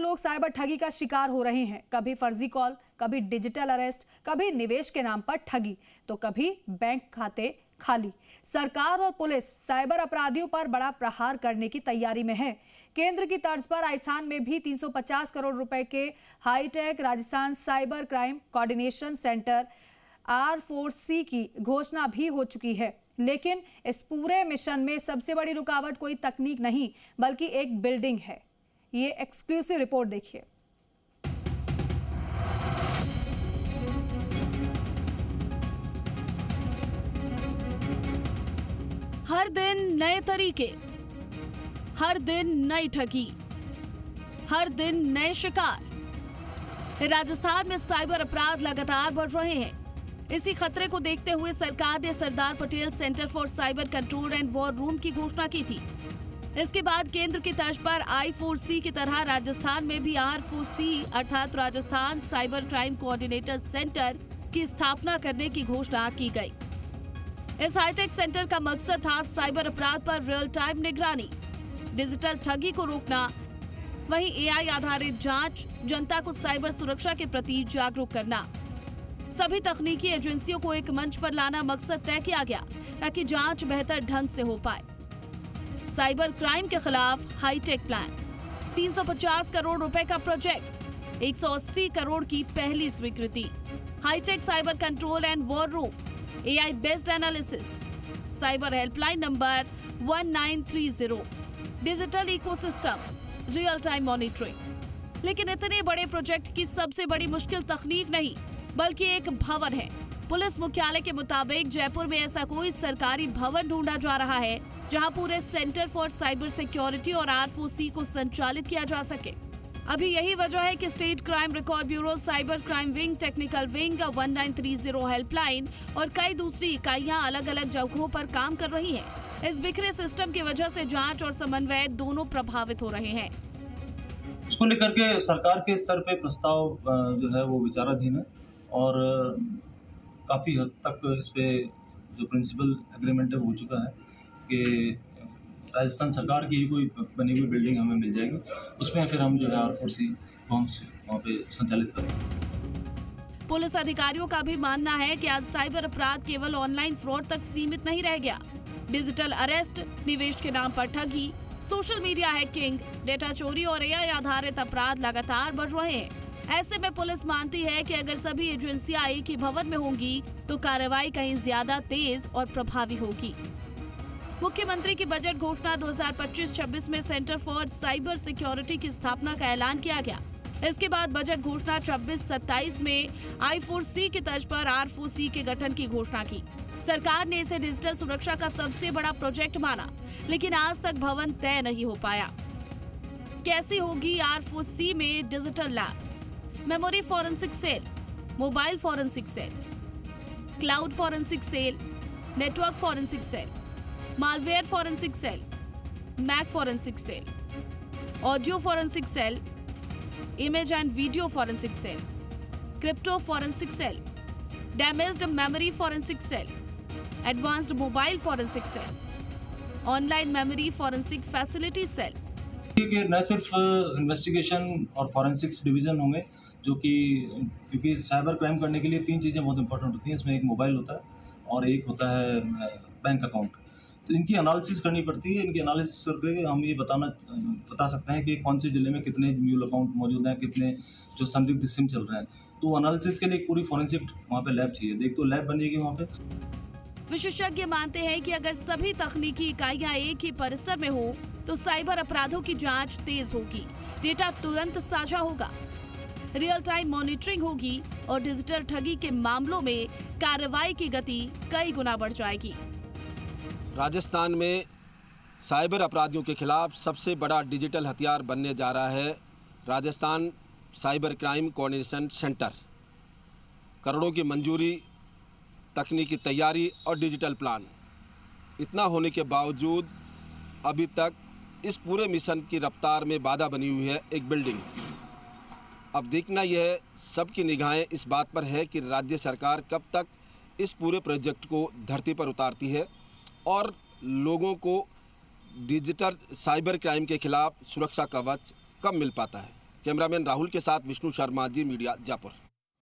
लोग साइबर ठगी का शिकार हो रहे हैं। कभी फर्जी कॉल, कभी डिजिटल अरेस्ट, कभी निवेश के नाम पर ठगी, तो कभी बैंक खाते खाली। सरकार और पुलिस साइबर अपराधियों पर बड़ा प्रहार करने की तैयारी में है। केंद्र की तर्ज पर राजस्थान में भी 350 करोड़ रुपए के hitech Rajasthan cyber crime coordination centre R4C की घोषणा भी हो चुकी है। लेकिन इस पूरे मिशन में सबसे बड़ी रुकावट कोई तकनीक नहीं, बल्कि एक बिल्डिंग है। ये एक्सक्लूसिव रिपोर्ट देखिए। हर दिन नए तरीके, हर दिन नई ठगी, हर दिन नए शिकार। राजस्थान में साइबर अपराध लगातार बढ़ रहे हैं। इसी खतरे को देखते हुए सरकार ने Sardar Patel centre for cyber control and war room की घोषणा की थी। इसके बाद केंद्र की तर्ज पर I4C की तरह राजस्थान में भी R4C अर्थात Rajasthan cyber crime coordinator centre की स्थापना करने की घोषणा की गई। इस हाईटेक सेंटर का मकसद था साइबर अपराध पर रियल टाइम निगरानी, डिजिटल ठगी को रोकना, वहीं AI आधारित जांच, जनता को साइबर सुरक्षा के प्रति जागरूक करना। सभी तकनीकी एजेंसियों को एक मंच पर लाना मकसद तय किया गया ताकि जांच बेहतर ढंग से हो पाए। साइबर क्राइम के खिलाफ हाईटेक प्लान, 350 करोड़ रुपए का प्रोजेक्ट, 180 करोड़ की पहली स्वीकृति। Hitech cyber control and war room, AI based analysis, cyber helpline number 1930, digital ecosystem, real time monitoring. लेकिन इतने बड़े प्रोजेक्ट की सबसे बड़ी मुश्किल तकनीक नहीं, बल्कि एक भवन है। पुलिस मुख्यालय के मुताबिक जयपुर में ऐसा कोई सरकारी भवन ढूंढा जा रहा है जहां पूरे सेंटर फॉर साइबर सिक्योरिटी और R4C को संचालित किया जा सके। अभी यही वजह है कि state crime record bureau, cyber crime wing, technical wing, 1930 helpline और कई दूसरी इकाइयां अलग अलग जगहों पर काम कर रही हैं। इस बिखरे सिस्टम की वजह से जांच और समन्वय दोनों प्रभावित हो रहे हैं। इसको लेकर के सरकार के स्तर पे प्रस्ताव जो है वो विचाराधीन है और काफ़ी हद तक इस पे जो प्रिंसिपल एग्रीमेंट है वो हो चुका है कि राजस्थान सरकार की ही कोई बनी हुई बिल्डिंग हमें मिल जाएगी, उसमें फिर हम जो है R4C को हम वहाँ पे संचालित करेंगे। पुलिस अधिकारियों का भी मानना है कि आज साइबर अपराध केवल ऑनलाइन फ्रॉड तक सीमित नहीं रह गया। डिजिटल अरेस्ट, निवेश के नाम पर ठगी, सोशल मीडिया हैकिंग, डेटा चोरी और AI आधारित अपराध लगातार बढ़ रहे हैं। ऐसे में पुलिस मानती है कि अगर सभी एजेंसियां एक ही भवन में होंगी तो कार्रवाई कहीं ज्यादा तेज और प्रभावी होगी। मुख्यमंत्री की बजट घोषणा 2025-26 में सेंटर फॉर साइबर सिक्योरिटी की स्थापना का ऐलान किया गया। इसके बाद बजट घोषणा 26-27 में I4C की तर्ज पर R4C के गठन की घोषणा की। सरकार ने इसे डिजिटल सुरक्षा का सबसे बड़ा प्रोजेक्ट माना, लेकिन आज तक भवन तय नहीं हो पाया। कैसी होगी R4C में digital lab, memory forensic cell, mobile forensic cell, cloud forensic cell, network forensic cell, malware forensic cell, Mac forensic cell, audio forensic cell, image and video forensic cell, crypto forensic cell, damaged memory forensic cell, advanced mobile forensic cell, online memory forensic facility cell. न सिर्फ investigation और forensics division होंगे, जो कि क्योंकि cyber crime करने के लिए 3 चीज़ें बहुत इंपॉर्टेंट होती हैं। इसमें एक मोबाइल होता है और एक होता है बैंक अकाउंट। तो इनकी एनालिसिस करनी पड़ती है। इनकी एनालिसिस करके हम ये बता सकते हैं कि कौन से ज़िले में कितने म्यूल अकाउंट मौजूद हैं, कितने जो संदिग्ध सिम चल रहे हैं। तो एनालिसिस के लिए एक पूरी फॉरेंसिक वहाँ पे लैब चाहिए। एक तो लैब बनेगी वहाँ पे। विशेषज्ञ मानते हैं कि अगर सभी तकनीकी इकाइयां एक ही परिसर में हो तो साइबर अपराधों की जांच तेज होगी, डेटा तुरंत साझा होगा, रियल टाइम मॉनिटरिंग होगी और डिजिटल ठगी के मामलों में कार्रवाई की गति कई गुना बढ़ जाएगी। राजस्थान में साइबर अपराधियों के खिलाफ सबसे बड़ा डिजिटल हथियार बनने जा रहा है Rajasthan cyber crime coordination centre. करोड़ों की मंजूरी, तकनीकी तैयारी और डिजिटल प्लान, इतना होने के बावजूद अभी तक इस पूरे मिशन की रफ्तार में बाधा बनी हुई है एक बिल्डिंग। अब देखना यह है, सबकी निगाहें इस बात पर है कि राज्य सरकार कब तक इस पूरे प्रोजेक्ट को धरती पर उतारती है और लोगों को डिजिटल साइबर क्राइम के खिलाफ सुरक्षा कवच कब मिल पाता है। कैमरामैन राहुल के साथ विष्णु शर्मा, जी मीडिया, जयपुर।